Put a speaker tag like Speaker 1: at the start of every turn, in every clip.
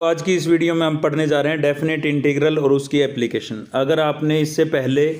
Speaker 1: आज की इस वीडियो में हम पढ़ने जा रहे हैं डेफिनेट इंटीग्रल और उसकी एप्लीकेशन। अगर आपने इससे पहले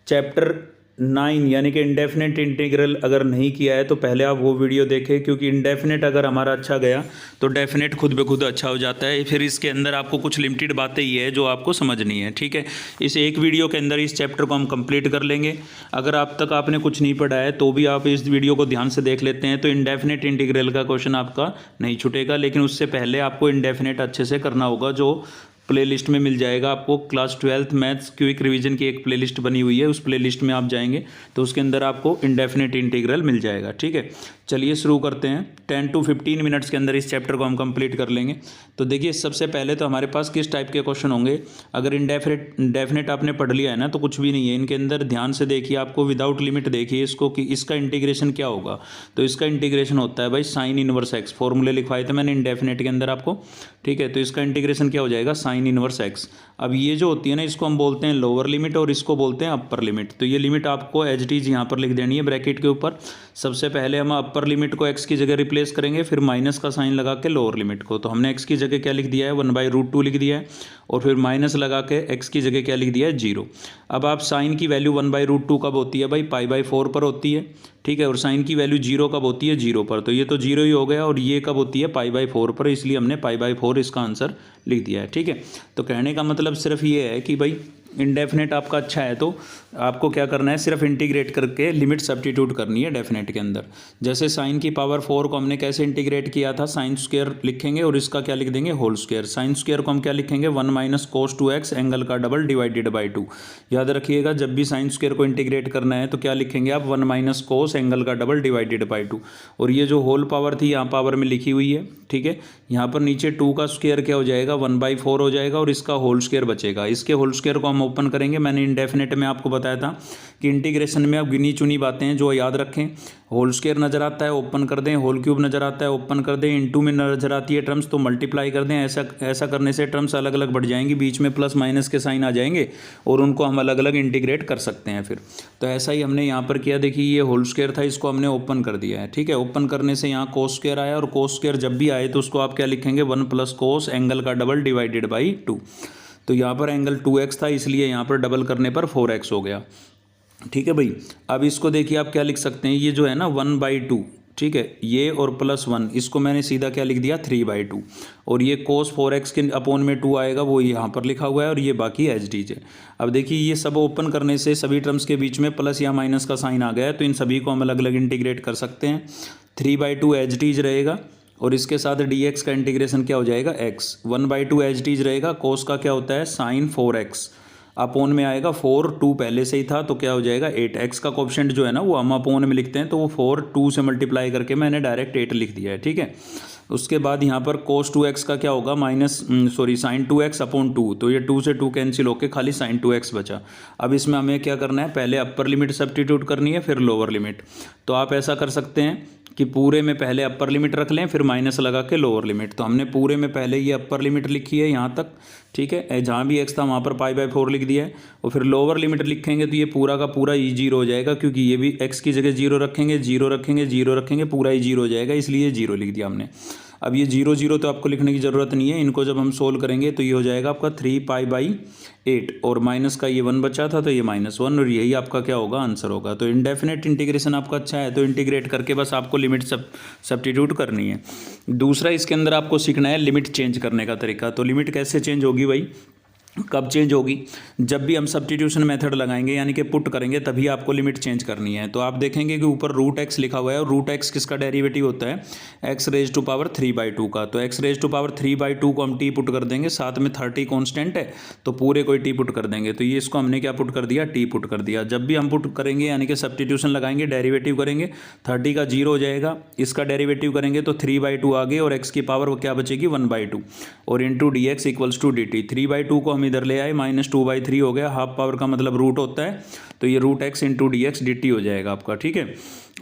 Speaker 1: चैप्टर 9 यानी कि इंडेफिनेट इंटीग्रल अगर नहीं किया है तो पहले आप वो वीडियो देखें, क्योंकि इंडेफिनेट अगर हमारा अच्छा गया तो डेफिनेट खुद ब खुद अच्छा हो जाता है। फिर इसके अंदर आपको कुछ लिमिटेड बातें ही है जो आपको समझनी है, ठीक है। इस एक वीडियो के अंदर इस चैप्टर को हम कंप्लीट कर लेंगे। अगर आप तक आपने कुछ नहीं पढ़ा है तो भी आप इस वीडियो को ध्यान से देख लेते हैं तो इंडेफिनेट इंटीग्रल का क्वेश्चन आपका नहीं छूटेगा। लेकिन उससे पहले आपको इंडेफिनेट अच्छे से करना होगा, जो प्लेलिस्ट में मिल जाएगा आपको। Class 12th maths quick revision की एक प्लेलिस्ट बनी हुई है, उस प्लेलिस्ट में आप जाएंगे तो उसके अंदर आपको इंडेफिनेट इंटीग्रल मिल जाएगा, ठीक है। चलिए शुरू करते हैं। 10 to 15 मिनट्स के अंदर इस चैप्टर को हम कंप्लीट कर लेंगे। तो देखिए, सबसे पहले तो हमारे पास किस टाइप के क्वेश्चन होंगे। अगर इंडेफिनेट आपने पढ़ लिया है ना तो कुछ भी नहीं है इनके अंदर। ध्यान से देखिए, आपको विदाउट लिमिट देखिए इसको कि इसका इंटीग्रेशन क्या होगा। तो इसका इंटीग्रेशन होता है भाई साइन इनवर्स एक्स। फॉर्मूले लिखवाए थे मैंने इंडेफिनेट के अंदर आपको, ठीक है। तो इसका इंटीग्रेशन क्या हो जाएगा, साइन इनवर्स एक्स। अब ये जो होती है ना, इसको हम बोलते हैं लोअर लिमिट और इसको बोलते हैं अपर लिमिट। तो ये लिमिट आपको एज इट इज यहाँ पर लिख देनी है ब्रैकेट के ऊपर। सबसे पहले हम अपर लिमिट को एक्स की जगह रिप्लेस करेंगे, फिर माइनस का साइन लगा के लोअर लिमिट को। तो हमने एक्स की जगह क्या लिख दिया है, 1/√2 लिख दिया है, और फिर माइनस लगा के एक्स की जगह क्या लिख दिया है, 0। अब आप साइन की वैल्यू 1/√2 कब होती है भाई, π/4 पर होती है, ठीक है। और साइन की वैल्यू 0 कब होती है, 0 पर। तो ये तो 0 ही हो गया, और ये कब होती है, π/4 पर, इसलिए हमने π/4 इसका आंसर लिख दिया है, ठीक है। तो कहने का मतलब सिर्फ ये है कि भाई इंडेफिनेट आपका अच्छा है तो आपको क्या करना है, सिर्फ इंटीग्रेट करके लिमिट सब्स्टिट्यूट करनी है डेफिनेट के अंदर। जैसे साइन की पावर 4 को हमने कैसे इंटीग्रेट किया था, साइन स्क्वायर लिखेंगे और इसका क्या लिख देंगे, होल स्क्वायर। साइन स्क्वायर को हम क्या लिखेंगे, 1 - cos 2x एंगल का डबल डिवाइडेड बाई 2। याद रखिएगा, जब भी साइन स्क्वायर को इंटीग्रेट करना है तो क्या लिखेंगे आप, 1 - cos एंगल का डबल डिवाइडेड बाई 2। और ये जो होल पावर थी यहाँ पावर में लिखी हुई है, ठीक है। यहाँ पर नीचे 2 का स्क्वायर क्या हो जाएगा, 1/4 हो जाएगा, और इसका होल स्क्वायर बचेगा। इसके होल स्क्वायर को हम ओपन करेंगे। मैंने इंडेफिनेट में आपको बताया था कि इंटीग्रेशन में आप गिनी चुनी बातें हैं जो याद रखें। होल स्क्वायर नज़र आता है, ओपन कर दें। होल क्यूब नज़र आता है, ओपन कर दें। इनटू में नज़र आती है टर्म्स तो मल्टीप्लाई कर दें। ऐसा करने से टर्म्स अलग अलग बढ़ जाएंगी, बीच में प्लस माइनस के साइन आ जाएंगे और उनको हम अलग अलग इंटीग्रेट कर सकते हैं फिर। तो ऐसा ही हमने यहाँ पर किया। देखिए, ये होल स्क्वायर था, इसको हमने ओपन कर दिया है, ठीक है। ओपन करने से यहाँ कोस स्क्वायर आया, और कोस स्क्वायर जब भी आए तो उसको आप क्या लिखेंगे, 1 + cos एंगल का डबल डिवाइडेड बाई 2। तो यहाँ पर एंगल 2x था, इसलिए यहाँ पर डबल करने पर 4x हो गया, ठीक है भाई। अब इसको देखिए आप क्या लिख सकते हैं, ये जो है ना 1/2, ठीक है, ये और +1, इसको मैंने सीधा क्या लिख दिया, 3/2। और ये cos 4x के अपॉन में 2 आएगा, वो यहाँ पर लिखा हुआ है, और ये बाकी एज इट इज है। अब देखिए, ये सब ओपन करने से सभी टर्म्स के बीच में प्लस या माइनस का साइन आ गया है, तो इन सभी को हम अलग अलग इंटीग्रेट कर सकते हैं। 3/2 एज इट इज रहेगा, और इसके साथ dx का इंटीग्रेशन क्या हो जाएगा, x। 1/2 एज इट इज रहेगा। कोस का क्या होता है, साइन 4x, अपोन में आएगा 4, 2 पहले से ही था तो क्या हो जाएगा, 8। x का कोएफिशिएंट जो है ना वो हम अपोन में लिखते हैं, तो वो 4 2 से मल्टीप्लाई करके मैंने डायरेक्ट 8 लिख दिया है, ठीक है। उसके बाद यहाँ पर cos 2x का क्या होगा, sin 2x अपॉन 2। तो ये 2 से 2 कैंसिल होकर खाली sin 2x बचा। अब इसमें हमें क्या करना है, पहले अपर लिमिट सब्स्टिट्यूट करनी है, फिर लोअर लिमिट। तो आप ऐसा कर सकते हैं कि पूरे में पहले अपर लिमिट रख लें, फिर माइनस लगा के लोअर लिमिट। तो हमने पूरे में पहले ये अपर लिमिट लिखी है यहाँ तक, ठीक है। जहाँ भी x था वहाँ पर π/4 लिख दिया है, और फिर लोअर लिमिट लिखेंगे तो ये पूरा का पूरा ही 0 हो जाएगा, क्योंकि ये भी x की जगह 0 रखेंगे, 0 रखेंगे, 0 रखेंगे, पूरा ही 0 हो जाएगा, इसलिए 0 लिख दिया हमने। अब ये 0 0 तो आपको लिखने की ज़रूरत नहीं है, इनको जब हम सोल्व करेंगे तो ये हो जाएगा आपका 3π/8, और माइनस का ये 1 बचा था तो ये -1, और यही आपका क्या होगा, आंसर होगा। तो इंडेफिनेट इंटीग्रेशन आपका अच्छा है तो इंटीग्रेट करके बस आपको लिमिट सब्स्टिट्यूट करनी है। दूसरा, इसके अंदर आपको सीखना है लिमिट चेंज करने का तरीका। तो लिमिट कैसे चेंज होगी भाई, कब चेंज होगी, जब भी हम सब्स्टिट्यूशन मेथड लगाएंगे यानी कि पुट करेंगे तभी आपको लिमिट चेंज करनी है। तो आप देखेंगे कि ऊपर √x लिखा हुआ है, और √x किसका डेरिवेटिव होता है, x⁻³ का। तो x⁻³ को हम t पुट कर देंगे, साथ में 30 कांस्टेंट है तो पूरे को t पुट कर देंगे। तो ये इसको हमने क्या पुट कर दिया, t पुट कर दिया। जब भी हम पुट करेंगे यानी कि सब्स्टिट्यूशन लगाएंगे, डेरिवेटिव करेंगे, 30 का 0 हो जाएगा, इसका डेरिवेटिव करेंगे तो 3/2 आगे, और x की पावर क्या बचेगी, 1/2, और इंटू dx = dt। 3/2 को इधर ले आए, -2/3 हो गया, हाफ पावर का मतलब रूट होता है, तो ये √x × dx dt हो जाएगा आपका, ठीक है।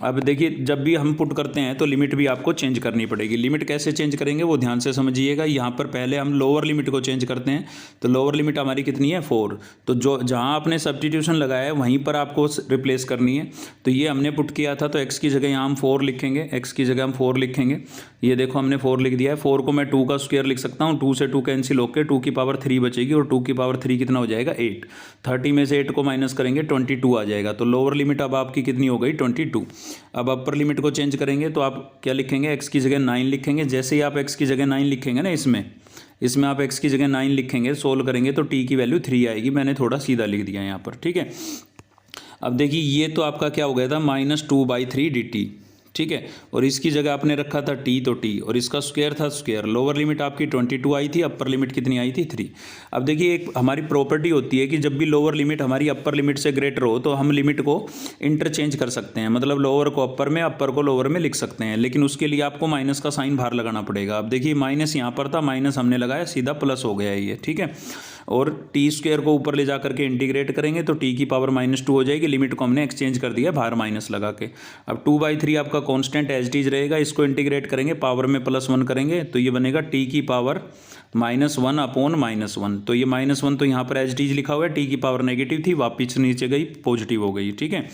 Speaker 1: अब देखिए जब भी हम पुट करते हैं तो लिमिट भी आपको चेंज करनी पड़ेगी। लिमिट कैसे चेंज करेंगे वो ध्यान से समझिएगा। यहाँ पर पहले हम लोअर लिमिट को चेंज करते हैं, तो लोअर लिमिट हमारी कितनी है 4। तो जो जहाँ आपने सब्स्टिट्यूशन लगाया है वहीं पर आपको रिप्लेस करनी है। तो ये हमने पुट किया था, तो एक्स की जगह यहाँ हम 4 लिखेंगे, एक्स की जगह हम 4 लिखेंगे। ये देखो हमने 4 लिख दिया है। 4 को मैं 2 का स्क्वायर लिख सकता हूँ, 2 से 2 कैंसिल होकर 2 की पावर 3 बचेगी, और 2 की पावर 3 कितना हो जाएगा 8। 30 में से 8 को माइनस करेंगे 22 आ जाएगा। तो लोअर लिमिट अब आपकी कितनी हो गई 22। अब अपर लिमिट को चेंज करेंगे तो आप क्या लिखेंगे, एक्स की जगह 9 लिखेंगे। जैसे ही आप एक्स की जगह 9 लिखेंगे ना, इसमें आप एक्स की जगह 9 लिखेंगे, सोल्व करेंगे तो टी की वैल्यू 3 आएगी। मैंने थोड़ा सीधा लिख दिया यहाँ पर, ठीक है। अब देखिए ये तो आपका क्या हो गया था -2/3 dt, ठीक है। और इसकी जगह आपने रखा था t, तो t, और इसका स्क्वायर था स्क्वायर। लोअर लिमिट आपकी 22 आई थी, अपर लिमिट कितनी आई थी 3। अब देखिए एक हमारी प्रॉपर्टी होती है कि जब भी लोअर लिमिट हमारी अपर लिमिट से ग्रेटर हो तो हम लिमिट को इंटरचेंज कर सकते हैं, मतलब लोअर को अपर में, अपर को लोअर में लिख सकते हैं, लेकिन उसके लिए आपको माइनस का साइन बाहर लगाना पड़ेगा। अब देखिए माइनस यहाँ पर था, माइनस हमने लगाया, सीधा प्लस हो गया है ये, ठीक है। और टी स्क्वायर को ऊपर ले जा करके इंटीग्रेट करेंगे तो टी की पावर -2 हो जाएगी। लिमिट को हमने एक्सचेंज कर दिया बाहर माइनस लगा के। अब 2/3 आपका कांस्टेंट एज इट इज रहेगा, इसको इंटीग्रेट करेंगे, पावर में +1 करेंगे तो ये बनेगा टी की पावर -1/-1। तो ये -1 तो यहाँ पर एज इट इज लिखा हुआ है, टी की पावर नेगेटिव थी, वापिस नीचे गई पॉजिटिव हो गई, ठीक है।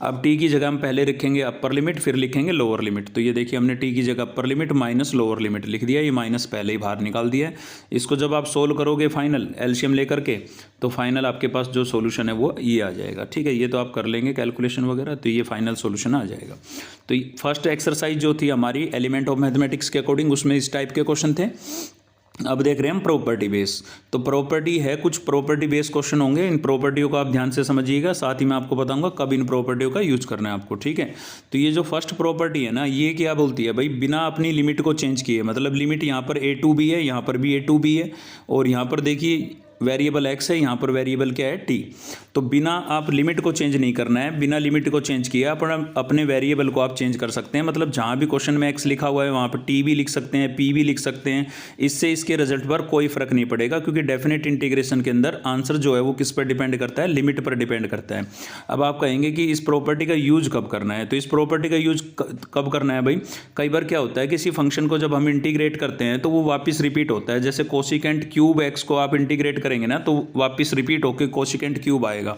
Speaker 1: अब टी की जगह हम पहले लिखेंगे अपर लिमिट, फिर लिखेंगे लोअर लिमिट। तो ये देखिए हमने टी की जगह upper limit minus lower limit लिख दिया, ये माइनस पहले ही बाहर निकाल दिया है। इसको जब आप सोल्व करोगे फाइनल एलसीएम लेकर के, तो फाइनल आपके पास जो सोल्यूशन है वो ये आ जाएगा, ठीक है। ये तो आप कर लेंगे कैलकुलेशन वगैरह, तो ये फाइनल सोल्यूशन आ जाएगा। तो फर्स्ट एक्सरसाइज जो थी हमारी एलिमेंट ऑफ मैथमेटिक्स के अकॉर्डिंग, उसमें इस टाइप के क्वेश्चन थे। अब देख रहे हैं हम प्रॉपर्टी बेस। तो प्रॉपर्टी है, कुछ प्रॉपर्टी बेस क्वेश्चन होंगे, इन प्रॉपर्टियों को आप ध्यान से समझिएगा, साथ ही मैं आपको बताऊंगा कब इन प्रॉपर्टियों का यूज करना है आपको, ठीक है। तो ये जो फर्स्ट प्रॉपर्टी है ना, ये क्या बोलती है भाई, बिना अपनी लिमिट को चेंज किए, मतलब लिमिट यहाँ पर a2 भी है, यहाँ पर भी a2 भी है, और यहाँ पर देखिए वेरिएबल x है, यहाँ पर वेरिएबल क्या है t। तो बिना आप लिमिट को चेंज नहीं करना है, बिना लिमिट को चेंज किए अपने वेरिएबल को आप चेंज कर सकते हैं। मतलब जहाँ भी क्वेश्चन में x लिखा हुआ है वहाँ पर t भी लिख सकते हैं, p भी लिख सकते हैं। इससे इसके रिजल्ट पर कोई फर्क नहीं पड़ेगा, क्योंकि डेफिनेट इंटीग्रेशन के अंदर आंसर जो है वो किस पर डिपेंड करता है, लिमिट पर डिपेंड करता है। अब आप कहेंगे कि इस प्रॉपर्टी का यूज कब करना है, तो इस प्रॉपर्टी का यूज कब करना है भाई, कई बार क्या होता है किसी फंक्शन को जब हम इंटीग्रेट करते हैं तो वो वापस रिपीट होता है। जैसे कोसिकेंट क्यूब x को आप इंटीग्रेट करेंगे ना, तो वापस रिपीट होकर कोसिकेंट क्यूब आएगा,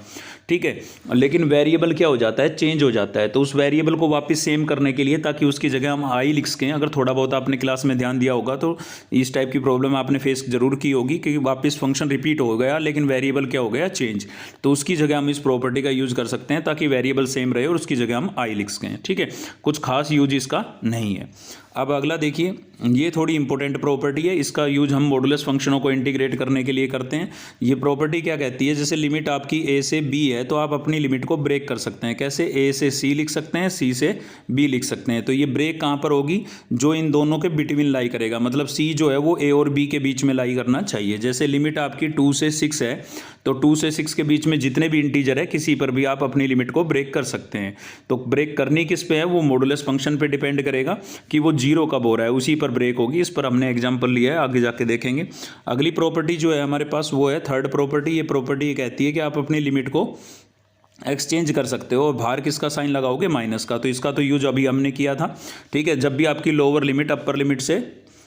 Speaker 1: ठीक है। लेकिन वेरिएबल क्या हो जाता है, चेंज हो जाता है। तो उस वेरिएबल को वापस सेम करने के लिए, ताकि उसकी जगह हम आई लिख सकें, अगर थोड़ा बहुत आपने क्लास में ध्यान दिया होगा तो इस टाइप की प्रॉब्लम आपने फेस जरूर की होगी, क्योंकि वापस फंक्शन रिपीट हो गया लेकिन वेरिएबल क्या हो गया, चेंज। तो उसकी जगह हम इस प्रॉपर्टी का यूज कर सकते हैं, ताकि वेरिएबल सेम रहे और उसकी जगह हम आई लिख सकें, ठीक है। कुछ खास यूज इसका नहीं है। अब अगला देखिए, ये थोड़ी इंपॉर्टेंट प्रॉपर्टी है, इसका यूज हम मॉडुलस फंक्शनों को इंटीग्रेट करने के लिए करते हैं। ये प्रॉपर्टी क्या कहती है, जैसे लिमिट आपकी a से b है तो आप अपनी लिमिट को ब्रेक कर सकते हैं। कैसे, a से c लिख सकते हैं, c से b लिख सकते हैं। तो ये ब्रेक कहाँ पर होगी, जो इन दोनों के बिटवीन लाई करेगा, मतलब c जो है वो a और b के बीच में लाई करना चाहिए। जैसे लिमिट आपकी 2 से 6 है, तो 2 से 6 के बीच में जितने भी इंटीजर है किसी पर भी आप अपनी लिमिट को ब्रेक कर सकते हैं। तो ब्रेक करनी किस पे है, वो मॉडुलस फंक्शन पे डिपेंड करेगा कि वो 0 कब हो रहा है, उसी पर ब्रेक होगी। इस पर हमने एग्जांपल लिया है, आगे जाके देखेंगे। अगली प्रॉपर्टी जो है हमारे पास वो है थर्ड प्रॉपर्टी। ये प्रॉपर्टी ये कहती है कि आप अपनी लिमिट को एक्सचेंज कर सकते हो, और बाहर किसका साइन लगाओगे, माइनस का। तो इसका तो यूज अभी हमने किया था, ठीक है। जब भी आपकी लोअर लिमिट अपर लिमिट से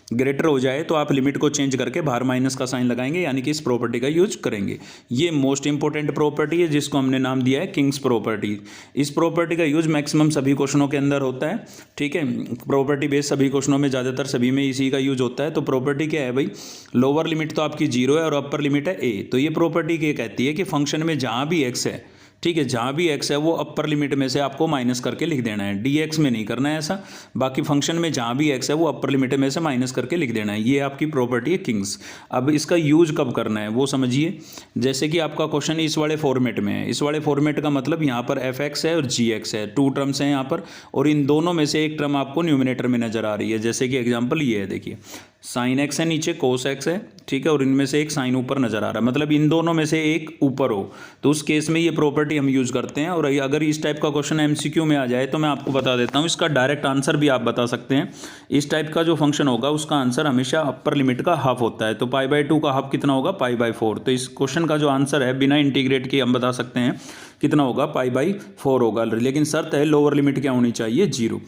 Speaker 1: ग्रेटर हो जाए तो आप लिमिट को चेंज करके बाहर माइनस का साइन लगाएंगे, यानी कि इस प्रॉपर्टी का यूज करेंगे। ये मोस्ट इंपॉर्टेंट प्रॉपर्टी है, जिसको हमने नाम दिया है किंग्स प्रॉपर्टी। इस प्रॉपर्टी का यूज मैक्सिमम सभी क्वेश्चनों के अंदर होता है, ठीक है। प्रॉपर्टी बेस्ड सभी क्वेश्चनों में, ज़्यादातर सभी में इसी का यूज होता है। तो प्रॉपर्टी क्या है भाई, लोअर लिमिट तो आपकी 0 है और अपर लिमिट है a। तो ये प्रॉपर्टी क्या कहती है कि फंक्शन में जहाँ भी x है, ठीक है, जहाँ भी x है वो अपर लिमिट में से आपको माइनस करके लिख देना है, dx में नहीं करना है ऐसा। बाकी फंक्शन में जहाँ भी x है वो अपर लिमिट में से माइनस करके लिख देना है। ये आपकी प्रॉपर्टी है किंग्स। अब इसका यूज कब करना है वो समझिए। जैसे कि आपका क्वेश्चन इस वाले फॉर्मेट में है, इस वाले फॉर्मेट का मतलब यहाँ पर fx है और gx है, 2 टर्म्स हैं यहाँ पर, और इन दोनों में से एक टर्म आपको न्यूमिनेटर में नजर आ रही है। जैसे कि एग्जाम्पल ये है, देखिए साइन x है, नीचे कोस x है, ठीक है, और इनमें से एक साइन ऊपर नज़र आ रहा है, मतलब इन दोनों में से एक ऊपर हो, तो उस केस में ये प्रॉपर्टी हम यूज़ करते हैं। और अगर इस टाइप का क्वेश्चन एमसीक्यू में आ जाए तो मैं आपको बता देता हूँ, इसका डायरेक्ट आंसर भी आप बता सकते हैं। इस टाइप का जो फंक्शन होगा उसका आंसर हमेशा अपर लिमिट का हाफ होता है, तो π/2 का हाफ कितना होगा, π/4। तो इस क्वेश्चन का जो आंसर है बिना इंटीग्रेट किए हम बता सकते हैं कितना होगा, π/4 होगा। लेकिन शर्त है लोअर लिमिट क्या होनी चाहिए, 0।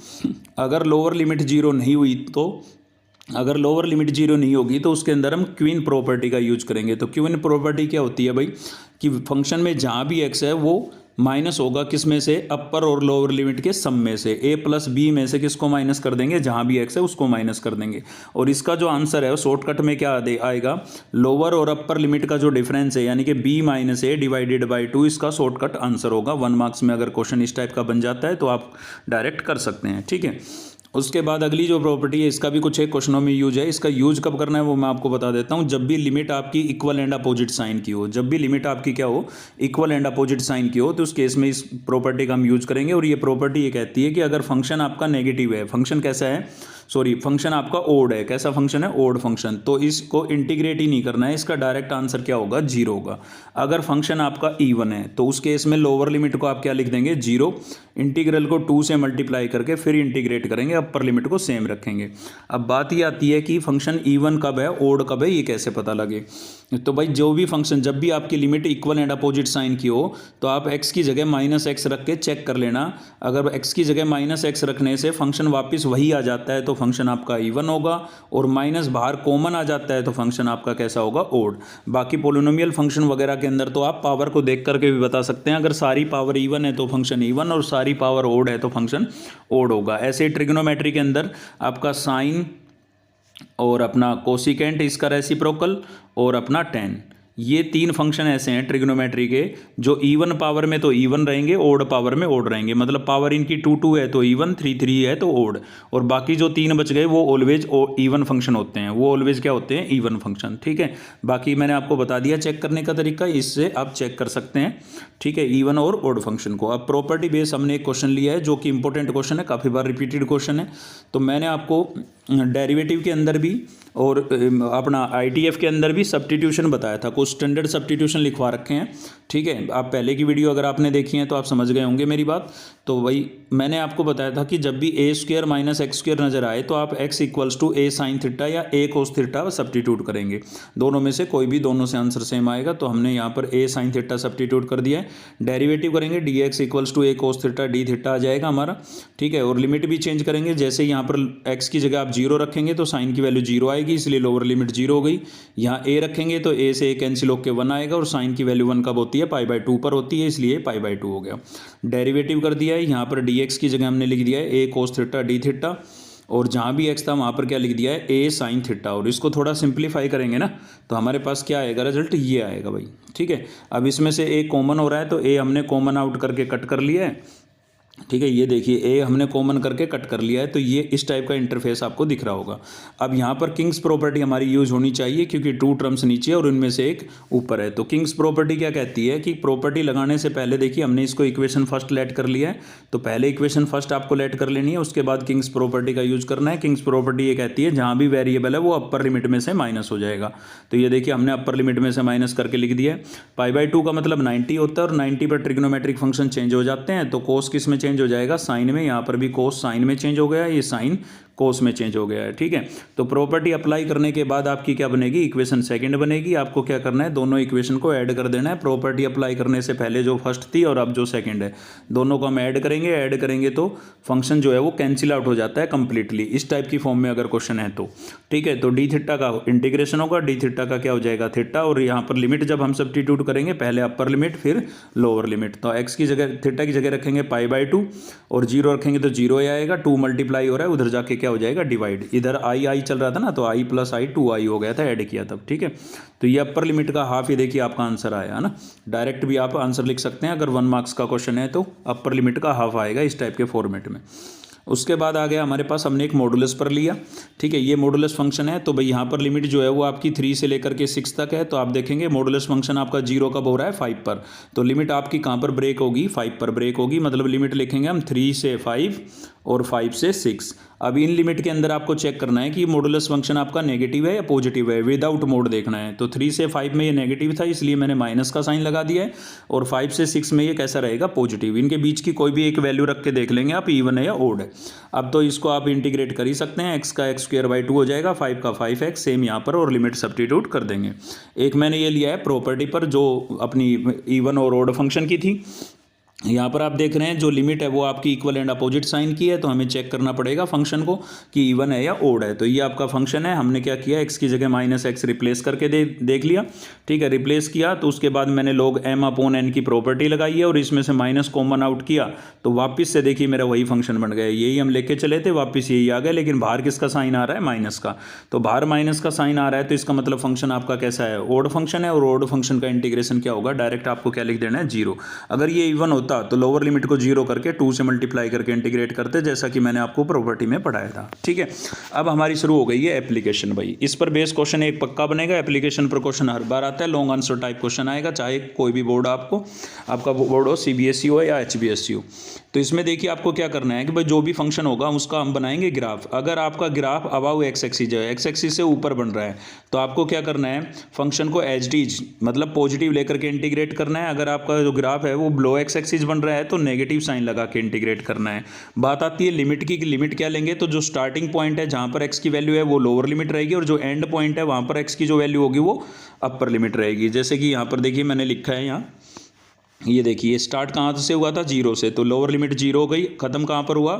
Speaker 1: अगर लोअर लिमिट 0 नहीं हुई तो अगर लोअर लिमिट 0 नहीं होगी तो उसके अंदर हम क्वीन प्रॉपर्टी का यूज करेंगे। तो क्वीन प्रॉपर्टी क्या होती है भाई, कि फंक्शन में जहाँ भी एक्स है वो माइनस होगा किस में से, अपर और लोअर लिमिट के सम में से। a प्लस बी में से किसको माइनस कर देंगे, जहाँ भी x है उसको माइनस कर देंगे। और इसका जो आंसर है वो शॉर्टकट में क्या आएगा, लोअर और अपर लिमिट का जो डिफरेंस है यानी कि b minus A divided by 2, इसका शॉर्टकट आंसर होगा। 1 मार्क्स में अगर क्वेश्चन इस टाइप का बन जाता है तो आप डायरेक्ट कर सकते हैं, ठीक है। उसके बाद अगली जो प्रॉपर्टी है इसका भी कुछ एक क्वेश्चनों में यूज है। इसका यूज कब करना है वो मैं आपको बता देता हूँ। जब भी लिमिट आपकी इक्वल एंड अपोजिट साइन की हो, जब भी लिमिट आपकी क्या हो, इक्वल एंड अपोजिट साइन की हो, तो उस केस में इस प्रॉपर्टी का हम यूज करेंगे। और ये प्रॉपर्टी ये कहती है कि अगर फंक्शन आपका नेगेटिव है, फंक्शन कैसा है, फंक्शन आपका ओड है, कैसा फंक्शन है, ओड फंक्शन, तो इसको इंटीग्रेट ही नहीं करना है, इसका डायरेक्ट आंसर क्या होगा, 0 होगा। अगर फंक्शन आपका इवन है तो उस केस में लोअर लिमिट को आप क्या लिख देंगे, 0, इंटीग्रल को 2 से मल्टीप्लाई करके फिर इंटीग्रेट करेंगे, अपर लिमिट को सेम रखेंगे। अब बात ये आती है कि फंक्शन इवन कब है, ओड कब है, ये कैसे पता लगे। तो भाई जो भी फंक्शन, जब भी आपकी limit equal and opposite sign की हो तो आप x की जगह -x रख के चेक कर लेना। अगर x की जगह -x रखने से फंक्शन वापस वही आ जाता है तो फंक्शन आपका इवन होगा, और माइनस बाहर कॉमन आ जाता है तो फंक्शन आपका कैसा होगा, ओड। बाकी पोलिनोमियल फंक्शन वगैरह के अंदर तो आप पावर को देख करके भी बता सकते हैं। अगर सारी पावर इवन है तो फंक्शन इवन, और सारी पावर ओड है तो फंक्शन ओड होगा। ऐसे ट्रिग्नोमेट्री के अंदर आपका साइन और अपना कोसिकेंट, इसका रेसिप्रोकल, और अपना tan, ये 3 फंक्शन ऐसे हैं ट्रिग्नोमेट्री के जो इवन पावर में तो इवन रहेंगे, ओड पावर में ओड रहेंगे। मतलब पावर इनकी 2 है तो इवन, 3 है तो ओड, और बाकी जो 3 बच गए वो ऑलवेज इवन फंक्शन होते हैं, वो ऑलवेज क्या होते हैं, इवन फंक्शन, ठीक है। बाकी मैंने आपको बता दिया चेक करने का तरीका, इससे आप चेक कर सकते हैं, ठीक है, इवन और ओड फंक्शन को। अब प्रॉपर्टी बेस हमने एक क्वेश्चन लिया है जो कि इंपॉर्टेंट क्वेश्चन है, काफ़ी बार रिपीटेड क्वेश्चन है। तो मैंने आपको डेरिवेटिव के अंदर भी और अपना ITF के अंदर भी सब्स्टिट्यूशन बताया था, कुछ स्टैंडर्ड सब्स्टिट्यूशन लिखवा रखे हैं, ठीक है। आप पहले की वीडियो अगर आपने देखी है तो आप समझ गए होंगे मेरी बात। तो वही मैंने आपको बताया था कि जब भी a² - x² नज़र आए तो आप x = a sin थीटा या a cos थीटा सब्स्टिट्यूट करेंगे। दोनों में से कोई भी, दोनों से आंसर सेम आएगा, तो हमने यहाँ पर a sin थीटा सब्स्टिट्यूट कर दिया है। डेरिवेटिव करेंगे, dx = a cos theta d theta आ जाएगा हमारा, ठीक है। और लिमिट भी चेंज करेंगे, जैसे यहाँ पर x की जगह आप 0 रखेंगे तो साइन की वैल्यू 0 आएगी, इसलिए लोअर लिमिट 0 हो गई। यहाँ a रखेंगे तो a से a कैंसिल होकर 1 आएगा, और साइन की वैल्यू 1 कब होती है, π/2 पर होती है, इसलिए π/2 हो गया। डेरिवेटिव कर दिया है, यहाँ पर dx की जगह हमने लिख दिया है a cos theta d theta, और जहाँ भी x था वहाँ पर क्या लिख दिया है, a sin थीटा। और इसको थोड़ा सिंप्लीफाई करेंगे ना तो हमारे पास क्या आएगा, रिजल्ट ये आएगा भाई, ठीक है। अब इसमें से a कॉमन हो रहा है तो a हमने कॉमन आउट करके कट कर लिया है, ठीक है। ये देखिए a हमने कॉमन करके कट कर लिया है, तो ये इस टाइप का इंटरफेस आपको दिख रहा होगा। अब यहाँ पर किंग्स प्रॉपर्टी हमारी यूज होनी चाहिए क्योंकि 2 टर्म्स नीचे और उनमें से एक ऊपर है। तो किंग्स प्रॉपर्टी क्या कहती है कि प्रॉपर्टी लगाने से पहले देखिए हमने इसको इक्वेशन फर्स्ट लेट कर लिया है, तो पहले इक्वेशन फर्स्ट आपको लेट कर लेनी है, उसके बाद किंग्स प्रॉपर्टी का यूज करना है। किंग्स प्रॉपर्टी ये कहती है जहाँ भी वेरिएबल है वो अपर लिमिट में से माइनस हो जाएगा। तो ये देखिए हमने अपर लिमिट में से माइनस करके लिख दिया है। π/2 का मतलब 90 होता है, और 90 पर ट्रिग्नोमेट्रिक फंक्शन चेंज हो जाते हैं, तो कोस किस में चेंज हो जाएगा, साइन में। यहाँ पर भी कोस साइन में चेंज हो गया, ये साइन कोस में चेंज हो गया है, ठीक है। तो प्रॉपर्टी अप्लाई करने के बाद आपकी क्या बनेगी, इक्वेशन सेकंड बनेगी। आपको क्या करना है, दोनों इक्वेशन को ऐड कर देना है। प्रॉपर्टी अप्लाई करने से पहले जो फर्स्ट थी और अब जो सेकंड है, दोनों को हम ऐड करेंगे तो फंक्शन जो है वो कैंसिल आउट हो जाता है कंप्लीटली, इस टाइप की फॉर्म में अगर क्वेश्चन है तो, ठीक है। तो डी थीटा का इंटीग्रेशन होगा, डी थीटा का क्या हो जाएगा, थीटा, और यहाँ पर लिमिट जब हम सब्स्टिट्यूट करेंगे, पहले अपर लिमिट फिर लोअर लिमिट, तो x की जगह थीटा की जगह रखेंगे π/2 और 0 रखेंगे तो 0 ही आएगा। 2 मल्टीप्लाई हो रहा है, उधर जाके क्या हो जाएगा, डिवाइड। इधर i चल रहा था ना, तो i + i 2i हो गया था, ऐड किया तब, ठीक है। तो ये अपर लिमिट का हाफ, ये देखिए आपका आंसर आया है ना। डायरेक्ट भी आप आंसर लिख सकते हैं, अगर 1 मार्क्स का क्वेश्चन है तो अपर लिमिट का हाफ आएगा इस टाइप के फॉर्मेट में। उसके बाद आ गया हमारे पास, हमने एक मॉडुलस पर लिया, ठीक है। ये मॉडुलस फंक्शन है, तो भाई यहाँ पर लिमिट जो है वो आपकी 3 से लेकर के 6 तक है। तो आप देखेंगे मॉडुलस फंक्शन आपका 0 कब हो रहा है, 5 पर। तो लिमिट आपकी कहाँ पर ब्रेक होगी, 5 पर ब्रेक होगी। मतलब लिमिट लिखेंगे हम 3 से 5 और 5 से 6। अब इन लिमिट के अंदर आपको चेक करना है कि मॉडुलस फंक्शन आपका नेगेटिव है या पॉजिटिव है, विदाउट मोड देखना है। तो 3 से 5 में ये नेगेटिव था, इसलिए मैंने माइनस का साइन लगा दिया है, और 5 से 6 में ये कैसा रहेगा, पॉजिटिव। इनके बीच की कोई भी एक वैल्यू रख के देख लेंगे आप, इवन है या ओड है। अब तो इसको आप इंटीग्रेट कर ही सकते हैं, x का x² 2 हो जाएगा, 5 का 5x, सेम यहाँ पर, और लिमिट सब्स्टिट्यूट कर देंगे। एक मैंने ये लिया है प्रॉपर्टी पर जो अपनी इवन और ओड फंक्शन की थी। यहाँ पर आप देख रहे हैं जो लिमिट है वो आपकी इक्वल एंड अपोजिट साइन की है, तो हमें चेक करना पड़ेगा फंक्शन को कि इवन है या ओड है। तो ये आपका फंक्शन है, हमने क्या किया, x की जगह -x रिप्लेस करके देख लिया, ठीक है, रिप्लेस किया। तो उसके बाद मैंने log m/n की प्रॉपर्टी लगाई है, और इसमें से माइनस कॉमन आउट किया, तो वापस से देखिए मेरा वही फंक्शन बन गया। यही हम लेके चले थे, वापस यही आ गया, लेकिन बाहर किसका साइन आ रहा है, माइनस का। तो बाहर माइनस का साइन आ रहा है, तो इसका मतलब फंक्शन आपका कैसा है, ओड फंक्शन है। और ओड फंक्शन का इंटीग्रेशन क्या होगा, डायरेक्ट आपको क्या लिख देना है, 0। अगर ये इवन होता तो लोअर लिमिट को 0 करके 2 से मल्टीप्लाई करके इंटीग्रेट करते, जैसा कि मैंने आपको प्रॉपर्टी में पढ़ाया था, ठीक है। अब हमारी शुरू हो गई है एप्लीकेशन भाई। इस पर बेस क्वेश्चन एक पक्का बनेगा, एप्लीकेशन पर क्वेश्चन हर बार आता है, लॉन्ग आंसर टाइप क्वेश्चन आएगा, चाहे कोई भी बोर्ड आपका बोर्ड हो, CBSE हो या HBSE हो। तो इसमें देखिए आपको क्या करना है कि भाई जो भी फंक्शन होगा उसका हम बनाएंगे ग्राफ। अगर आपका ग्राफ अबाव एक्स एक्सिस है, एक्स एक्सिस से ऊपर बन रहा है, तो आपको क्या करना है, फंक्शन को एज डी मतलब पॉजिटिव लेकर के इंटीग्रेट करना है। अगर आपका जो ग्राफ है वो बिलो एक्स एक्सिस बन रहा है तो नेगेटिव साइन लगा के इंटीग्रेट करना है। बात आती है लिमिट की, लिमिट क्या लेंगे, तो जो स्टार्टिंग पॉइंट है जहाँ पर एक्स की वैल्यू है वो लोअर लिमिट रहेगी, और जो एंड पॉइंट है वहाँ पर एक्स की जो वैल्यू होगी वो अपर लिमिट रहेगी। जैसे कि यहाँ पर देखिए मैंने लिखा है, यहाँ ये देखिए स्टार्ट कहाँ से हुआ था, 0 से, तो लोअर लिमिट 0 हो गई, खत्म कहाँ पर हुआ,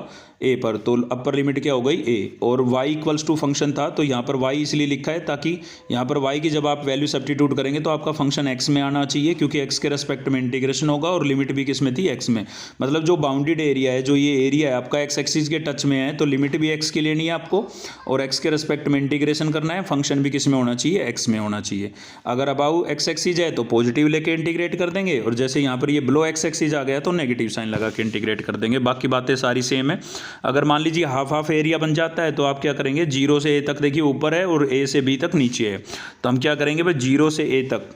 Speaker 1: a पर, तो अपर लिमिट क्या हो गई, a। और y इक्वल्स टू फंक्शन था, तो यहाँ पर y इसलिए लिखा है ताकि यहाँ पर y की जब आप वैल्यू सब्स्टिट्यूट करेंगे तो आपका फंक्शन x में आना चाहिए, क्योंकि x के रेस्पेक्ट में इंटीग्रेशन होगा, और लिमिट भी किस में थी, x में। मतलब जो बाउंडेड एरिया है, जो ये एरिया है आपका x एक्सिस के टच में है, तो लिमिट भी x की लेनी है आपको, और x के रेस्पेक्ट में इंटीग्रेशन करना है। फंक्शन भी किस में होना चाहिए, x में होना चाहिए। अगर अबाउ x एक्सिस है तो पॉजिटिव लेके इंटीग्रेट कर देंगे, और जैसे यहाँ पर ये बिलो x एक्सिस आ गया तो नेगेटिव साइन लगा के इंटीग्रेट कर देंगे। बाकी बातें सारी सेम है। अगर मान लीजिए हाफ हाफ एरिया बन जाता है तो आप क्या करेंगे, 0 से a तक देखिए ऊपर है और a से b तक नीचे है, तो हम क्या करेंगे भाई, 0 से a तक,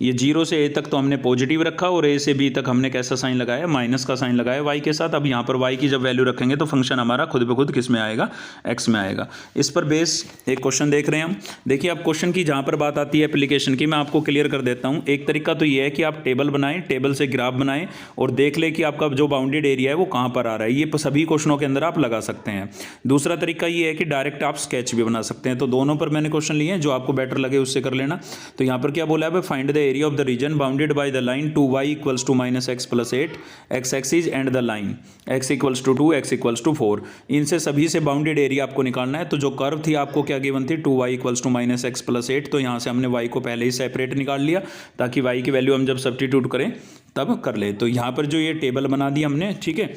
Speaker 1: ये 0 से a तक तो हमने पॉजिटिव रखा, और a से b तक हमने कैसा साइन लगाया, माइनस का साइन लगाया y के साथ। अब यहाँ पर y की जब वैल्यू रखेंगे तो फंक्शन हमारा खुद ब खुद किस में आएगा, x में आएगा। इस पर बेस एक क्वेश्चन देख रहे हैं हम। देखिए अब क्वेश्चन की जहाँ पर बात आती है एप्लीकेशन की, मैं आपको क्लियर कर देता हूँ। एक तरीका तो ये है कि आप टेबल बनाएं, टेबल से ग्राफ बनाएं और देख लें कि आपका जो बाउंडेड एरिया है वो कहाँ पर आ रहा है। ये सभी क्वेश्चनों के अंदर आप लगा सकते हैं। दूसरा तरीका ये है कि डायरेक्ट आप स्केच भी बना सकते हैं। तो दोनों पर मैंने क्वेश्चन लिए हैं, जो आपको बेटर लगे उससे कर लेना। तो यहाँ पर क्या बोला है, find the area of the region bounded by the line 2y equals to -x + 8 x axis and the line x equals to 2 x equals to 4। इनसे सभी से बाउंडेड एरिया आपको निकालना है। तो जो कर्व थी आपको क्या गिवन थी, 2y इक्वल्स टू -x + 8, तो यहाँ से हमने y को पहले ही सेपरेट निकाल लिया ताकि y की वैल्यू हम जब सब्स्टिट्यूट करें तब कर ले। तो यहाँ पर जो ये टेबल बना दी हमने, ठीक है।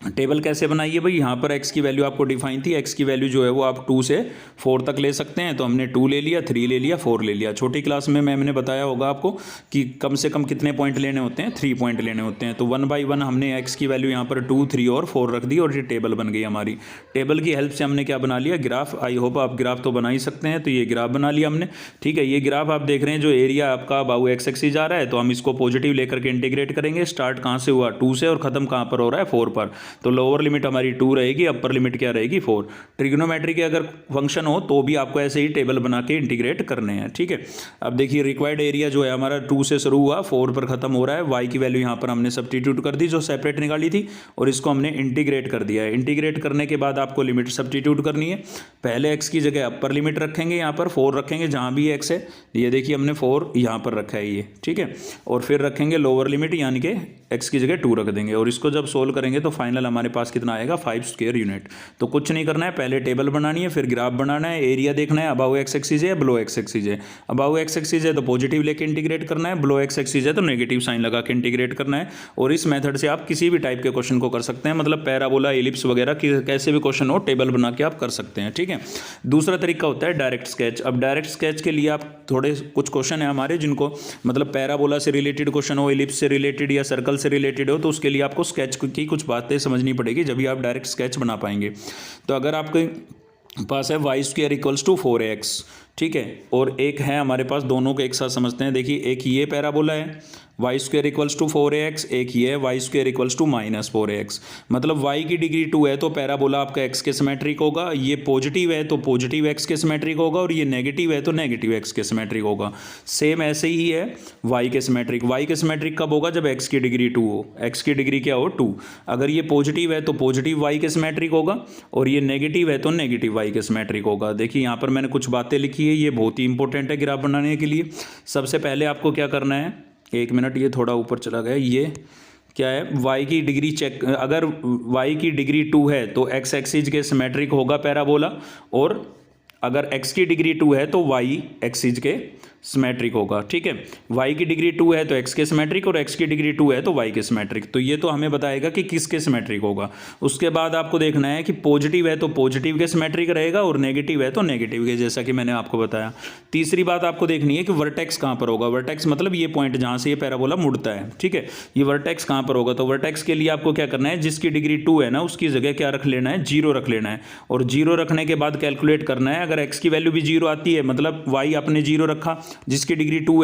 Speaker 1: टेबल कैसे बनाइए भाई, यहाँ पर x की वैल्यू आपको डिफाइन थी, x की वैल्यू जो है वो आप 2 से 4 तक ले सकते हैं। तो हमने 2 ले लिया, 3 ले लिया, 4 ले लिया। छोटी क्लास में मैंने बताया होगा आपको कि कम से कम कितने पॉइंट लेने होते हैं, 3 पॉइंट लेने होते हैं। तो 1 बाई 1 हमने x की वैल्यू यहाँ पर 2, 3 और 4 रख दी, और ये टेबल बन गई हमारी। टेबल की हेल्प से हमने क्या बना लिया, ग्राफ। आई होप आप ग्राफ तो बना ही सकते हैं। तो ये ग्राफ बना लिया हमने, ठीक है। ये ग्राफ आप देख रहे हैं, जो एरिया आपका अबाउ x एक्सिस आ रहा है, तो हम इसको पॉजिटिव लेकर के इंटीग्रेट करेंगे। स्टार्ट कहाँ से हुआ, 2 से, और खत्म कहाँ पर हो रहा है, 4 पर। तो लोअर लिमिट हमारी 2 रहेगी, अपर लिमिट क्या रहेगी, 4। ट्रिग्नोमेट्री के अगर फंक्शन हो तो भी आपको ऐसे ही टेबल बना के इंटीग्रेट करने हैं, ठीक है। अब देखिए रिक्वायर्ड एरिया जो है हमारा 2 से शुरू हुआ, 4 पर खत्म हो रहा है। y की वैल्यू यहाँ पर हमने सब्स्टिट्यूट कर दी जो सेपरेट निकाली थी, और इसको हमने इंटीग्रेट कर दिया है। इंटीग्रेट करने के बाद आपको लिमिट सब्स्टिट्यूट करनी है। पहले x की जगह अपर लिमिट रखेंगे, यहाँ पर 4 रखेंगे जहाँ भी x है। ये देखिए हमने 4 यहाँ पर रखा है ये, ठीक है। और फिर रखेंगे लोअर लिमिट, यानी कि x की जगह 2 रख देंगे, और इसको जब सोल्व करेंगे तो फाइनल हमारे पास कितना आएगा, 5 स्क्वायर यूनिट। तो कुछ नहीं करना है, पहले टेबल बनानी है, फिर ग्राफ बनाना है, एरिया देखना है अबाउ x एक्सिस है या बिलो x एक्सिस है। अबाउ x एक्सिस है तो पॉजिटिव लेके इंटीग्रेट करना है, बिलो x एक्सिस है तो नेगेटिव साइन लगा के इंटीग्रेट करना है। और इस मेथड से आप किसी भी टाइप के क्वेश्चन को कर सकते हैं, मतलब पैराबोला, एलिप्स वगैरह कैसे भी क्वेश्चन हो, टेबल बना के आप कर सकते हैं, ठीक है। दूसरा तरीका होता है डायरेक्ट स्केच। अब डायरेक्ट स्केच के लिए आप थोड़े कुछ क्वेश्चन है हमारे जिनको मतलब पैराबोला से रिलेटेड क्वेश्चन हो, एलिप्स से रिलेटेड या सर्कल से रिलेटेड हो, तो उसके लिए आपको स्केच की कुछ बातें समझनी पड़ेगी, जब भी आप डायरेक्ट स्केच बना पाएंगे। तो अगर आपके पास है y² इक्वल्स टू 4x, ठीक है, और एक है हमारे पास, दोनों को एक साथ समझते हैं। देखिए एक ये पैराबोला है Y square equals to 4ax, एक ये है Y square equals to -4ax। मतलब y की डिग्री 2 है तो पैराबोला आपका x के सिमेट्रिक होगा, ये पॉजिटिव है तो पॉजिटिव x के सिमेट्रिक होगा, और ये नेगेटिव है तो नेगेटिव x के सिमेट्रिक होगा। सेम ऐसे ही है y के सिमेट्रिक। y के सिमेट्रिक कब होगा? जब x की डिग्री 2 हो। x की डिग्री क्या हो? 2। अगर ये पॉजिटिव है तो पॉजिटिव y के सिमेट्रिक होगा, और ये नेगेटिव है तो नेगेटिव y के सिमेट्रिक होगा। देखिए यहाँ पर मैंने कुछ बातें लिखी है, ये बहुत ही इंपॉर्टेंट है ग्राफ बनाने के लिए। सबसे पहले आपको क्या करना है, एक मिनट, ये थोड़ा ऊपर चला गया, ये क्या है, y की डिग्री चेक। अगर y की डिग्री 2 है तो x एक्सिस के सिमेट्रिक होगा पैराबोला, और अगर x की डिग्री 2 है तो y एक्सिस के सिमेट्रिक होगा। ठीक है, y की डिग्री 2 है तो x के सिमेट्रिक, और x की डिग्री 2 है तो y के सिमेट्रिक। तो ये तो हमें बताएगा कि किसके सिमेट्रिक होगा। उसके बाद आपको देखना है कि पॉजिटिव है तो पॉजिटिव के सिमेट्रिक रहेगा, और नेगेटिव है तो नेगेटिव के, जैसा कि मैंने आपको बताया। तीसरी बात आपको देखनी है कि वर्टेक्स कहाँ पर होगा। वर्टेक्स मतलब ये पॉइंट जहाँ से ये पैराबोला मुड़ता है। ठीक है, ये वर्टेक्स कहाँ पर होगा? तो वर्टेक्स के लिए आपको क्या करना है, जिसकी डिग्री 2 है ना उसकी जगह क्या रख लेना है? 0 रख लेना है, और 0 रखने के बाद कैलकुलेट करना है। अगर x की वैल्यू भी 0 आती है, मतलब y आपने 0 रखा, जिसकी डिग्री 2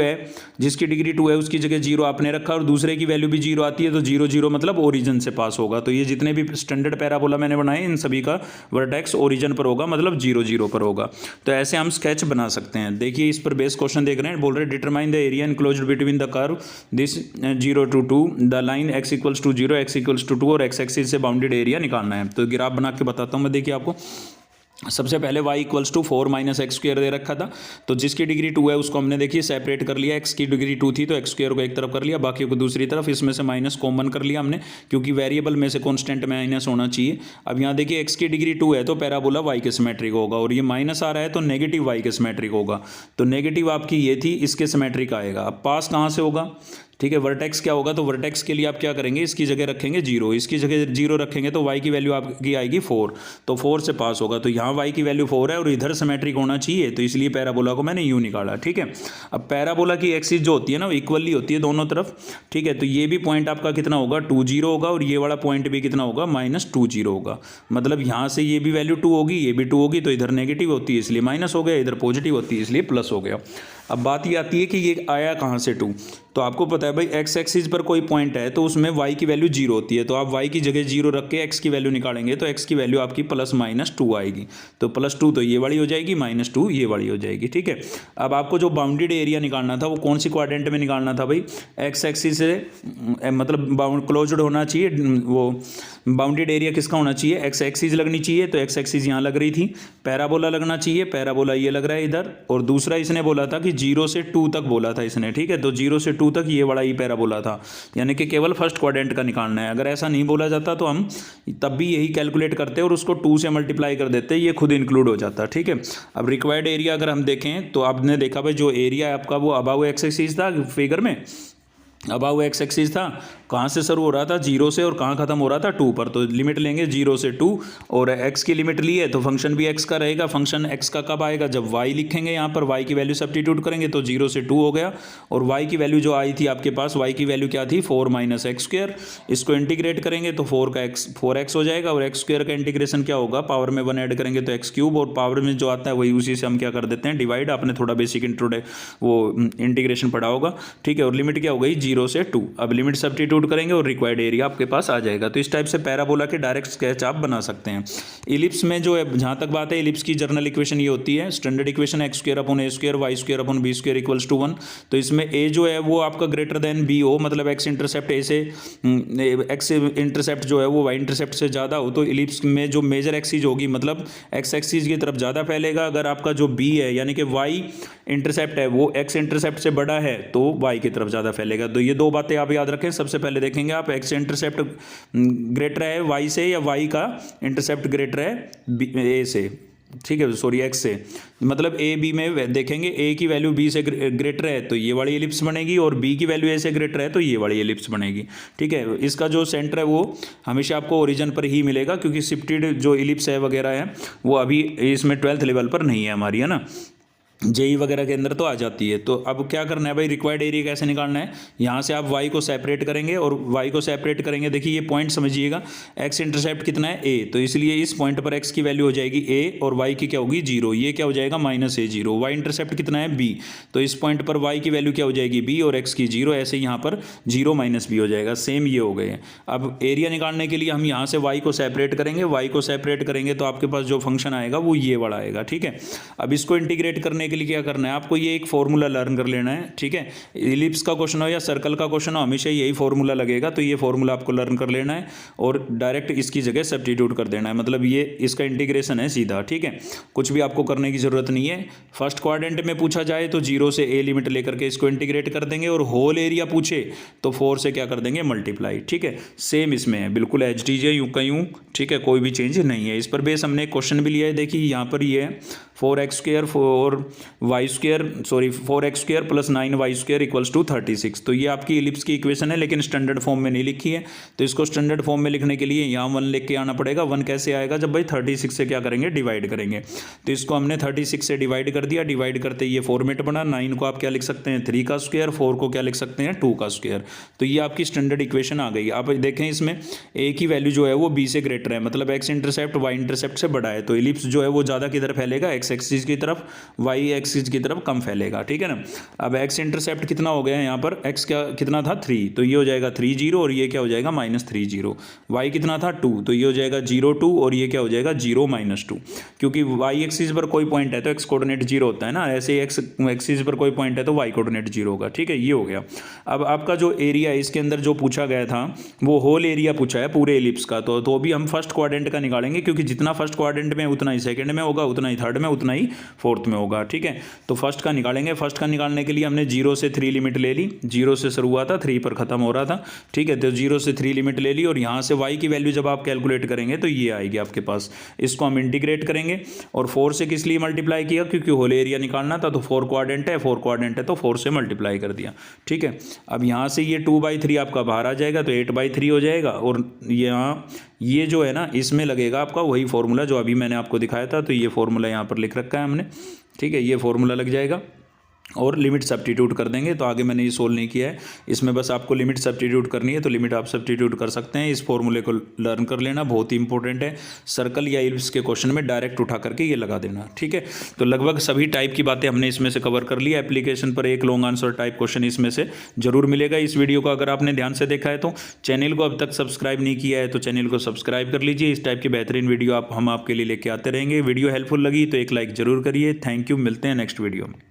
Speaker 1: है उसकी जगह 0 आपने रखा, और दूसरे की वैल्यू भी 0 आती है तो 0 0 मतलब ओरिजिन से पास होगा। तो ये जितने भी स्टैंडर्ड पैराबोला मैंने बनाए इन सभी का वर्टेक्स ओरिजिन पर होगा, मतलब 0 0 पर होगा। तो ऐसे हम स्केच बना सकते हैं। देखिए इस पर बेस क्वेश्चन देख रहे हैं, बोल रहे हैं determine the area enclosed between the curve this 0 to 2 the line x equals to 0, x equals to 2 और x एक्सिस से बाउंडेड एरिया निकालना है। तो ग्राफ बना के बताता हूँ मैं। देखिए आपको सबसे पहले y equals to 4 - x square दे रखा था, तो जिसकी डिग्री 2 है उसको हमने देखिए सेपरेट कर लिया। x की डिग्री 2 थी तो x स्क्वायर को एक तरफ कर लिया, बाकी को दूसरी तरफ। इसमें से माइनस कॉमन कर लिया हमने, क्योंकि वेरिएबल में से कांस्टेंट माइनस होना चाहिए। अब यहाँ देखिए x की डिग्री 2 है तो पैराबोला y के सिमेट्रिक होगा, और ये माइनस आ रहा है तो नेगेटिव y के सिमेट्रिक होगा। तो नेगेटिव आपकी ये थी, इसके सिमेट्रिक आएगा। अब पास कहाँ से होगा? ठीक है, वर्टेक्स क्या होगा? तो वर्टेक्स के लिए आप क्या करेंगे, इसकी जगह रखेंगे 0, इसकी जगह 0 रखेंगे तो y की वैल्यू आपकी आएगी 4, तो 4 से पास होगा। तो यहाँ y की वैल्यू 4 है और इधर सिमेट्रिक होना चाहिए, तो इसलिए पैराबोला को मैंने यूँ निकाला। ठीक है, अब पैराबोला की एक्सिस जो होती है ना वो इक्वली होती है दोनों तरफ। ठीक है, तो ये भी पॉइंट आपका कितना होगा? 2 0 होगा, और ये वाला पॉइंट भी कितना होगा? -2 0 होगा। मतलब यहाँ से ये भी वैल्यू 2 होगी, ये भी 2 होगी, तो इधर नेगेटिव होती है इसलिए माइनस हो गया, इधर पॉजिटिव होती है इसलिए प्लस हो गया। अब बात ये आती है कि ये आया कहाँ से 2? तो आपको पता है भाई x एक्सिस पर कोई पॉइंट है तो उसमें y की वैल्यू 0 होती है, तो आप y की जगह 0 रख के x की वैल्यू निकालेंगे तो x की वैल्यू आपकी +-2 आएगी। तो +2 तो ये वाली हो जाएगी, -2 ये वाली हो जाएगी। ठीक है, अब आपको जो बाउंडेड एरिया निकालना था वो कौन सी क्वाड्रेंट में निकालना था भाई? x एक्सिस से मतलब बाउंड क्लोज्ड होना चाहिए, वो बाउंडेड एरिया किसका होना चाहिए? x एक्सिस लगनी चाहिए, तो x एक्सिस यहाँ लग रही थी। पैराबोला लगना चाहिए, पैराबोला ये लग रहा है इधर, और दूसरा इसने बोला था कि 0 से 2 तक बोला था इसने। ठीक है, तो 0 से 2 तक ये वाला ही पैराबोला था, यानी कि केवल फर्स्ट क्वाड्रेंट का निकालना है। अगर ऐसा नहीं बोला जाता तो हम तब भी यही कैलकुलेट करते और उसको 2 से मल्टीप्लाई कर देते, ये खुद इंक्लूड हो जाता। ठीक है, अब रिक्वायर्ड एरिया अगर हम देखें तो आपने देखा भाई जो एरिया है आपका वो अबाव एक्स एक्सिस था फिगर में, अबाव एक्स एक्सिस था, कहाँ से शुरू हो रहा था? 0 से, और कहाँ खत्म हो रहा था? 2 पर। तो लिमिट लेंगे 0 से 2, और x की लिमिट ली है तो फंक्शन भी x का रहेगा। फंक्शन x का कब आएगा? जब y लिखेंगे, यहाँ पर y की वैल्यू सब्स्टिट्यूट करेंगे तो 0 से 2 हो गया, और y की वैल्यू जो आई थी आपके पास, y की वैल्यू क्या थी? 4 - x स्क्वायर। इसको इंटीग्रेट करेंगे तो 4x हो जाएगा, और x स्क्वायर का इंटीग्रेशन क्या होगा? पावर में 1 ऐड करेंगे तो x क्यूब, और पावर में जो आता है वही उसी से हम क्या कर देते हैं? डिवाइड। आपने थोड़ा बेसिक वो इंटीग्रेशन पढ़ा होगा। ठीक है, और लिमिट क्या हो गई? 0 से 2। अब लिमिट सब्स्टिट्यूट करेंगे और रिक्वायर्ड एरिया आपके पास आ जाएगा। तो इस टाइप से पैराबोला के डायरेक्ट स्केच आप बना सकते हैं। इलिप्स में जो है, जहाँ तक बात है, इलिप्स की जर्नल इक्वेशन ये होती है, standard equation x² / a² y² / b² = 1। तो इसमें a जो है वो आपका ग्रेटर देन b हो, मतलब x इंटरसेप्ट a से x इंटरसेप्ट जो है वो y इंटरसेप्ट से ज़्यादा हो, तो इलिप्स में जो मेजर एक्सिस होगी मतलब x एक्सिस की तरफ ज़्यादा फैलेगा। अगर आपका जो b है यानी कि y इंटरसेप्ट है वो x इंटरसेप्ट से बड़ा है तो y की तरफ ज़्यादा फैलेगा। तो ये दो बातें आप याद रखें। सबसे पहले देखेंगे आप x इंटरसेप्ट ग्रेटर है y से, या y का इंटरसेप्ट ग्रेटर है a से। ठीक है, सॉरी x से, मतलब a b में देखेंगे a की वैल्यू b से ग्रेटर है तो ये वाली एलिप्स बनेगी, और b की वैल्यू a से ग्रेटर है तो ये वाली एलिप्स बनेगी। ठीक है, इसका जो सेंटर है वो हमेशा आपको ओरिजिन पर ही मिलेगा, क्योंकि शिफ्टेड जो एलिप्स है वगैरह है वो अभी इसमें 12th लेवल पर नहीं है हमारी, है ना। जेई वगैरह के अंदर तो आ जाती है। तो अब क्या करना है भाई, रिक्वायर्ड एरिया कैसे निकालना है, यहाँ से आप वाई को सेपरेट करेंगे और वाई को सेपरेट करेंगे। देखिए ये पॉइंट समझिएगा, एक्स इंटरसेप्ट कितना है ए, तो इसलिए इस पॉइंट पर एक्स की वैल्यू हो जाएगी ए और वाई की क्या होगी 0, ये क्या हो जाएगा -a0। वाई इंटरसेप्ट कितना है बी, तो इस पॉइंट पर वाई की वैल्यू क्या हो जाएगी बी और एक्स की 0, ऐसे यहाँ पर 0 - b हो जाएगा। सेम ये हो गए। अब एरिया निकालने के लिए हम यहाँ से वाई को सेपरेट करेंगे, वाई को सेपरेट करेंगे तो आपके पास जो फंक्शन आएगा वो ये वाला आएगा, ठीक है। अब इसको इंटीग्रेट करने के लिए क्या करना है, आपको ये एक फॉर्मूला लर्न कर लेना है, ठीक है। इलिप्स का क्वेश्चन हो या सर्कल का क्वेश्चन हो, हमेशा यही फॉर्मूला लगेगा, तो ये फॉर्मूला आपको लर्न कर लेना है और डायरेक्ट इसकी जगह सब्स्टिट्यूट कर देना है, मतलब ये इसका इंटीग्रेशन है सीधा, ठीक है। कुछ भी आपको करने की जरूरत नहीं है। फर्स्ट क्वाड्रेंट में पूछा जाए तो 0 से a लिमिट लेकर के इसको इंटीग्रेट कर देंगे, और होल एरिया पूछे तो 4 से क्या कर देंगे मल्टीप्लाई, ठीक है। सेम इसमें है, बिल्कुल एच डी जे यूँ का यूँ, ठीक है, कोई भी चेंज नहीं है। इस पर बेस हमने एक क्वेश्चन भी लिया है, देखिए यहाँ पर ये है 4x² 4x² plus 9y² equals to 36। तो ये आपकी इलिप्स की इक्वेशन है, लेकिन स्टैंडर्ड फॉर्म में नहीं लिखी है। तो इसको स्टैंडर्ड फॉर्म में लिखने के लिए यहाँ 1 लिख के आना पड़ेगा। 1 कैसे आएगा, जब भाई 36 से क्या करेंगे डिवाइड करेंगे। तो इसको हमने 36 से डिवाइड कर दिया, डिवाइड करते ये फॉर्मेट बना। 9 को आप क्या लिख सकते हैं 3 का स्क्वायर, 4 को क्या लिख सकते हैं 2 का स्क्वायर। तो ये आपकी स्टैंडर्ड इक्वेशन आ गई। आप देखें इसमें ए की वैल्यू जो है वो बी से ग्रेटर है, मतलब एक्स इंटरसेप्ट वाई इंटरसेप्ट से बड़ा है, तो इलिप्स जो है वो ज़्यादा किधर फैलेगा, एक्स एक्सिस की तरफ, वाई एक्सिस की तरफ कम फैलेगा, ठीक है ना। अब एक्स इंटरसेप्ट कितना हो गया है यहाँ पर, एक्स क्या कितना था 3, तो ये हो जाएगा 3 0 और ये क्या हो जाएगा -3 0। वाई कितना था 2, तो ये हो जाएगा 0 2 और ये क्या हो जाएगा 0 -2, क्योंकि वाई एक्सिस पर कोई पॉइंट है तो एक्स कोऑर्डिनेट 0 होता है ना, ऐसे ही एक्स एक्सिस पर कोई पॉइंट है तो वाई कोऑर्डिनेट 0 होगा, ठीक है। ये हो गया। अब आपका जो एरिया है इसके अंदर जो पूछा गया था वो होल एरिया पूछा है पूरे एलिप्स का, तो भी हम फर्स्ट क्वाड्रेंट का निकालेंगे, क्योंकि जितना फर्स्ट क्वाड्रेंट में उतना ही सेकंड में होगा, उतना ही थर्ड में, उतना ही फोर्थ में होगा, ठीक है। तो फर्स्ट का निकालेंगे। फर्स्ट का निकालने के लिए हमने 0 से 3 लिमिट ले ली, 0 से शुरू हुआ था 3 पर खत्म हो रहा था, ठीक है। तो 0 से 3 लिमिट ले ली और यहाँ से y की वैल्यू जब आप कैलकुलेट करेंगे तो ये आएगी आपके पास। इसको हम इंटीग्रेट करेंगे और 4 से किस लिए मल्टीप्लाई किया, क्योंकि होल एरिया निकालना था, तो 4 क्वाड्रेंट है, 4 क्वाड्रेंट है तो 4 से मल्टीप्लाई कर दिया, ठीक है। अब यहाँ से ये 2/3 आपका बाहर आ जाएगा तो 8/3 हो जाएगा, और यहाँ ये जो है ना इसमें लगेगा आपका वही फॉर्मूला जो अभी मैंने आपको दिखाया था, तो ये फॉर्मूला यहाँ पर लिख रखा है हमने, ठीक है। ये फॉर्मूला लग जाएगा और लिमिट सब्स्टिट्यूट कर देंगे। तो आगे मैंने ये सोल्व नहीं किया है, इसमें बस आपको लिमिट सब्स्टिट्यूट करनी है, तो लिमिट आप सब्स्टिट्यूट कर सकते हैं। इस फॉर्मूले को लर्न कर लेना, बहुत ही इंपॉर्टेंट है। सर्कल या इलिप्स के क्वेश्चन में डायरेक्ट उठा करके ये लगा देना, ठीक है। तो लगभग सभी टाइप की बातें हमने इसमें से कवर कर ली। एप्लीकेशन पर एक लॉन्ग आंसर टाइप क्वेश्चन इसमें से जरूर मिलेगा। इस वीडियो को अगर आपने ध्यान से देखा है तो चैनल को अब तक सब्सक्राइब नहीं किया है तो चैनल को सब्सक्राइब कर लीजिए। इस टाइप की बेहतरीन वीडियो हम आपके लिए लेके आते रहेंगे। वीडियो हेल्पफुल लगी तो एक लाइक जरूर करिए। थैंक यू, मिलते हैं नेक्स्ट वीडियो में।